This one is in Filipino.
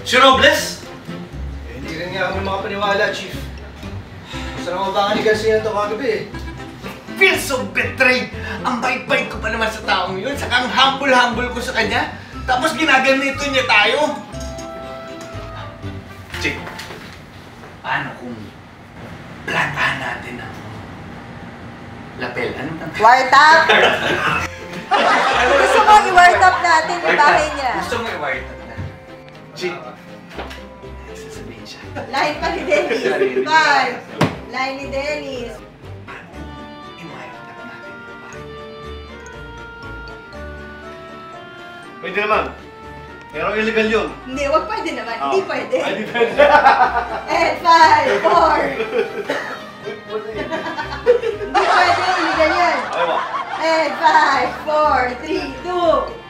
Si Robles? Hindi rin nga kami makapaniwala, Chief. Gusto naman baka ni Garcia ito kagabi eh. Feel so betrayed! Ang bait-bait ko pa naman sa taong yun, saka ang humble-humble ko sa kanya. Tapos ginaganito niya tayo. Chick, paano kung plantahan natin ang lapel? Ano bang? Wartap! Gusto mo i-wartap natin yung bahay niya. Gusto mo i-wartap na? Chick, sasabihin siya. Line pa ni Dennis. Bye! Line ni Dennis. I-wartap natin yung bahay niya. Pwede naman. Pero illegal yun. Hindi, wag pwede naman. Hindi pwede. Ay, di pwede. And 5, 4. Hindi pwede, illegal yan. Okay ba? And 5, 4, 3, 2.